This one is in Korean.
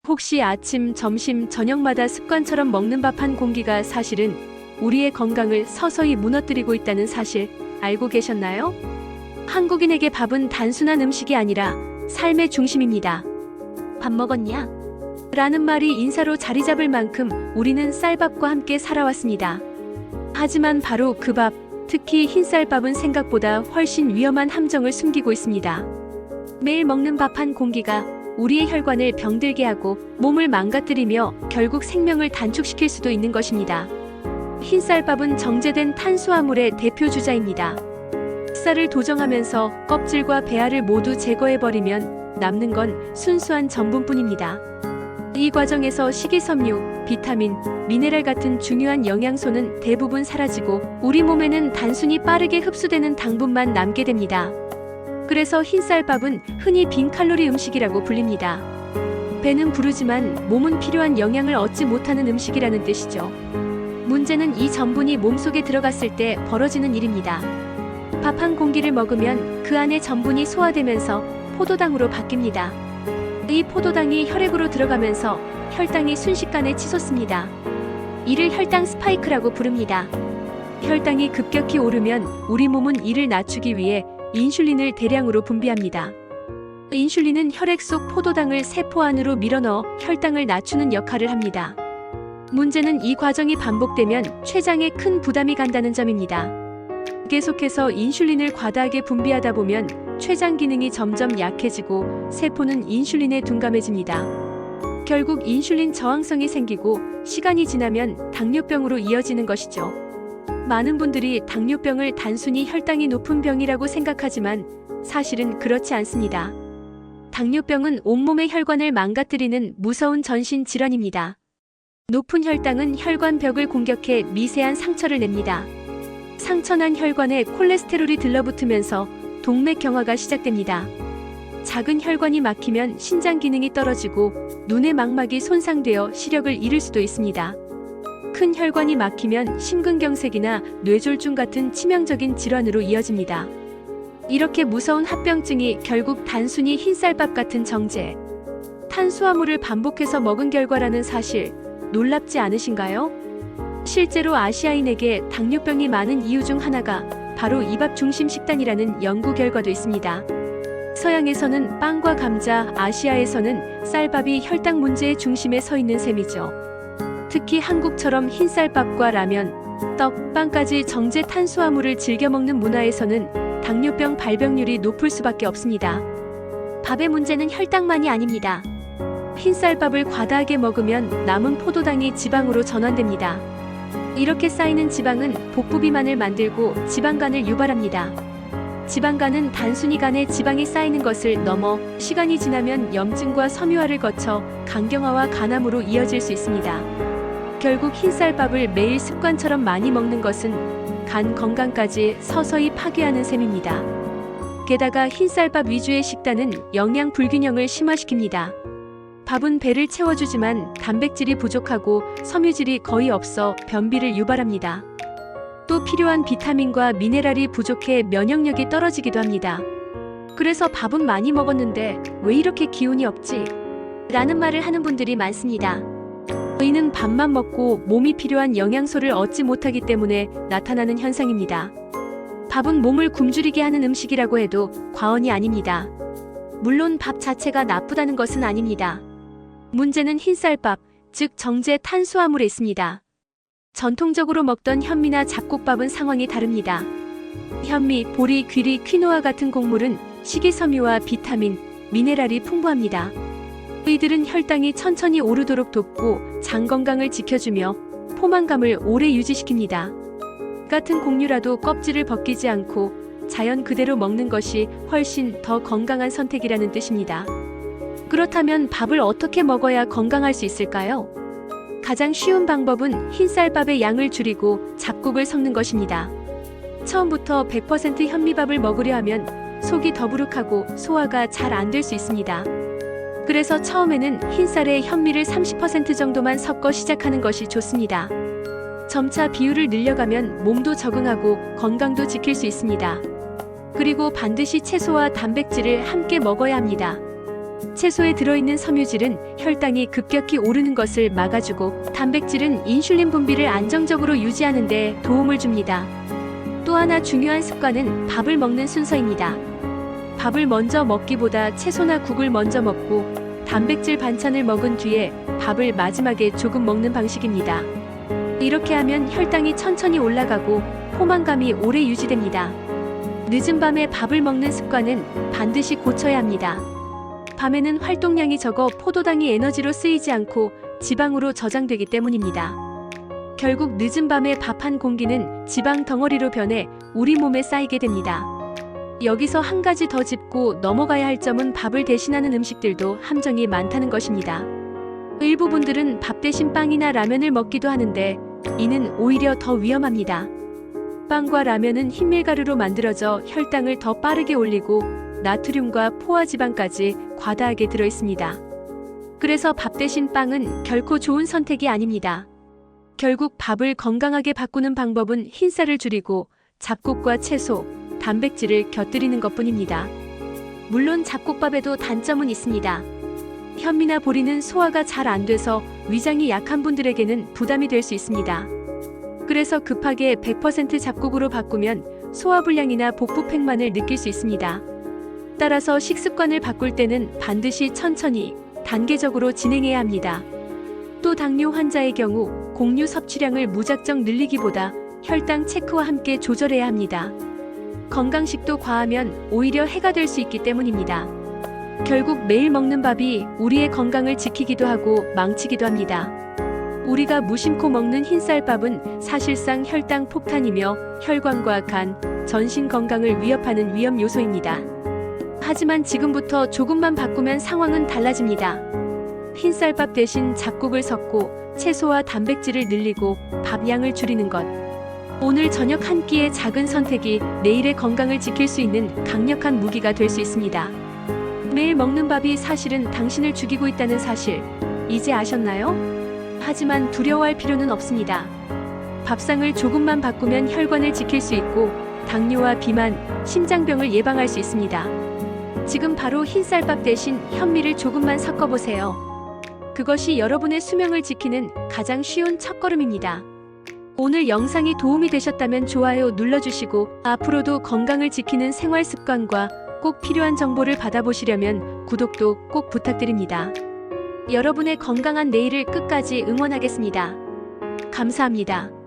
혹시 아침, 점심, 저녁마다 습관처럼 먹는 밥 한 공기가 사실은 우리의 건강을 서서히 무너뜨리고 있다는 사실 알고 계셨나요? 한국인에게 밥은 단순한 음식이 아니라 삶의 중심입니다. 밥 먹었냐? 라는 말이 인사로 자리 잡을 만큼 우리는 쌀밥과 함께 살아왔습니다. 하지만 바로 그 밥, 특히 흰쌀밥은 생각보다 훨씬 위험한 함정을 숨기고 있습니다. 매일 먹는 밥 한 공기가 우리의 혈관을 병들게 하고 몸을 망가뜨리며 결국 생명을 단축시킬 수도 있는 것입니다. 흰쌀밥은 정제된 탄수화물의 대표 주자입니다. 쌀을 도정하면서 껍질과 배알을 모두 제거해버리면 남는 건 순수한 전분뿐입니다. 이 과정에서 식이섬유, 비타민, 미네랄 같은 중요한 영양소는 대부분 사라지고 우리 몸에는 단순히 빠르게 흡수되는 당분만 남게 됩니다. 그래서 흰쌀밥은 흔히 빈칼로리 음식이라고 불립니다. 배는 부르지만 몸은 필요한 영양을 얻지 못하는 음식이라는 뜻이죠. 문제는 이 전분이 몸속에 들어갔을 때 벌어지는 일입니다. 밥 한 공기를 먹으면 그 안에 전분이 소화되면서 포도당으로 바뀝니다. 이 포도당이 혈액으로 들어가면서 혈당이 순식간에 치솟습니다. 이를 혈당 스파이크라고 부릅니다. 혈당이 급격히 오르면 우리 몸은 이를 낮추기 위해 인슐린을 대량으로 분비합니다. 인슐린은 혈액 속 포도당을 세포 안으로 밀어넣어 혈당을 낮추는 역할을 합니다. 문제는 이 과정이 반복되면 췌장에 큰 부담이 간다는 점입니다. 계속해서 인슐린을 과다하게 분비하다 보면 췌장 기능이 점점 약해지고 세포는 인슐린에 둔감해집니다. 결국 인슐린 저항성이 생기고 시간이 지나면 당뇨병으로 이어지는 것이죠. 많은 분들이 당뇨병을 단순히 혈당이 높은 병이라고 생각하지만 사실은 그렇지 않습니다. 당뇨병은 온몸의 혈관을 망가뜨리는 무서운 전신 질환입니다. 높은 혈당은 혈관벽을 공격해 미세한 상처를 냅니다. 상처난 혈관에 콜레스테롤이 들러붙으면서 동맥경화가 시작됩니다. 작은 혈관이 막히면 신장 기능이 떨어지고 눈의 망막이 손상되어 시력을 잃을 수도 있습니다. 큰 혈관이 막히면 심근경색이나 뇌졸중 같은 치명적인 질환으로 이어집니다. 이렇게 무서운 합병증이 결국 단순히 흰쌀밥 같은 정제, 탄수화물을 반복해서 먹은 결과라는 사실 놀랍지 않으신가요? 실제로 아시아인에게 당뇨병이 많은 이유 중 하나가 바로 이 밥 중심 식단이라는 연구 결과도 있습니다. 서양에서는 빵과 감자, 아시아에서는 쌀밥이 혈당 문제의 중심에 서 있는 셈이죠. 특히 한국처럼 흰쌀밥과 라면, 떡, 빵까지 정제 탄수화물을 즐겨 먹는 문화에서는 당뇨병 발병률이 높을 수밖에 없습니다. 밥의 문제는 혈당만이 아닙니다. 흰쌀밥을 과다하게 먹으면 남은 포도당이 지방으로 전환됩니다. 이렇게 쌓이는 지방은 복부 비만을 만들고 지방간을 유발합니다. 지방간은 단순히 간에 지방이 쌓이는 것을 넘어 시간이 지나면 염증과 섬유화를 거쳐 간경화와 간암으로 이어질 수 있습니다. 결국 흰쌀밥을 매일 습관처럼 많이 먹는 것은 간 건강까지 서서히 파괴하는 셈입니다. 게다가 흰쌀밥 위주의 식단은 영양 불균형을 심화시킵니다. 밥은 배를 채워주지만 단백질이 부족하고 섬유질이 거의 없어 변비를 유발합니다. 또 필요한 비타민과 미네랄이 부족해 면역력이 떨어지기도 합니다. 그래서 밥은 많이 먹었는데 왜 이렇게 기운이 없지? 라는 말을 하는 분들이 많습니다. 이는 밥만 먹고 몸이 필요한 영양소를 얻지 못하기 때문에 나타나는 현상입니다. 밥은 몸을 굶주리게 하는 음식이라고 해도 과언이 아닙니다. 물론 밥 자체가 나쁘다는 것은 아닙니다. 문제는 흰쌀밥, 즉 정제 탄수화물에 있습니다. 전통적으로 먹던 현미나 잡곡밥은 상황이 다릅니다. 현미, 보리, 귀리, 퀴노아 같은 곡물은 식이섬유와 비타민, 미네랄이 풍부합니다. 이들은 혈당이 천천히 오르도록 돕고 장 건강을 지켜주며 포만감을 오래 유지시킵니다. 같은 곡류라도 껍질을 벗기지 않고 자연 그대로 먹는 것이 훨씬 더 건강한 선택이라는 뜻입니다. 그렇다면 밥을 어떻게 먹어야 건강할 수 있을까요? 가장 쉬운 방법은 흰쌀밥의 양을 줄이고 잡곡을 섞는 것입니다. 처음부터 100% 현미밥을 먹으려 하면 속이 더부룩하고 소화가 잘 안 될 수 있습니다. 그래서 처음에는 흰쌀에 현미를 30% 정도만 섞어 시작하는 것이 좋습니다. 점차 비율을 늘려가면 몸도 적응하고 건강도 지킬 수 있습니다. 그리고 반드시 채소와 단백질을 함께 먹어야 합니다. 채소에 들어있는 섬유질은 혈당이 급격히 오르는 것을 막아주고 단백질은 인슐린 분비를 안정적으로 유지하는 데 도움을 줍니다. 또 하나 중요한 습관은 밥을 먹는 순서입니다. 밥을 먼저 먹기보다 채소나 국을 먼저 먹고 단백질 반찬을 먹은 뒤에 밥을 마지막에 조금 먹는 방식입니다. 이렇게 하면 혈당이 천천히 올라가고 포만감이 오래 유지됩니다. 늦은 밤에 밥을 먹는 습관은 반드시 고쳐야 합니다. 밤에는 활동량이 적어 포도당이 에너지로 쓰이지 않고 지방으로 저장되기 때문입니다. 결국 늦은 밤에 밥 한 공기는 지방 덩어리로 변해 우리 몸에 쌓이게 됩니다. 여기서 한 가지 더 짚고 넘어가야 할 점은 밥을 대신하는 음식들도 함정이 많다는 것입니다. 일부 분들은 밥 대신 빵이나 라면을 먹기도 하는데 이는 오히려 더 위험합니다. 빵과 라면은 흰밀가루로 만들어져 혈당을 더 빠르게 올리고 나트륨과 포화지방까지 과다하게 들어있습니다. 그래서 밥 대신 빵은 결코 좋은 선택이 아닙니다. 결국 밥을 건강하게 바꾸는 방법은 흰쌀을 줄이고 잡곡과 채소, 단백질을 곁들이는 것뿐입니다. 물론 잡곡밥에도 단점은 있습니다. 현미나 보리는 소화가 잘 안 돼서 위장이 약한 분들에게는 부담이 될 수 있습니다. 그래서 급하게 100% 잡곡으로 바꾸면 소화불량이나 복부팽만을 느낄 수 있습니다. 따라서 식습관을 바꿀 때는 반드시 천천히, 단계적으로 진행해야 합니다. 또 당뇨 환자의 경우 곡류 섭취량을 무작정 늘리기보다 혈당 체크와 함께 조절해야 합니다. 건강식도 과하면 오히려 해가 될 수 있기 때문입니다. 결국 매일 먹는 밥이 우리의 건강을 지키기도 하고 망치기도 합니다. 우리가 무심코 먹는 흰쌀밥은 사실상 혈당 폭탄이며 혈관과 간, 전신 건강을 위협하는 위험 요소입니다. 하지만 지금부터 조금만 바꾸면 상황은 달라집니다. 흰쌀밥 대신 잡곡을 섞고 채소와 단백질을 늘리고 밥 양을 줄이는 것. 오늘 저녁 한 끼의 작은 선택이 내일의 건강을 지킬 수 있는 강력한 무기가 될 수 있습니다. 매일 먹는 밥이 사실은 당신을 죽이고 있다는 사실, 이제 아셨나요? 하지만 두려워할 필요는 없습니다. 밥상을 조금만 바꾸면 혈관을 지킬 수 있고 당뇨와 비만, 심장병을 예방할 수 있습니다. 지금 바로 흰쌀밥 대신 현미를 조금만 섞어보세요. 그것이 여러분의 수명을 지키는 가장 쉬운 첫걸음입니다. 오늘 영상이 도움이 되셨다면 좋아요 눌러주시고 앞으로도 건강을 지키는 생활 습관과 꼭 필요한 정보를 받아보시려면 구독도 꼭 부탁드립니다. 여러분의 건강한 내일을 끝까지 응원하겠습니다. 감사합니다.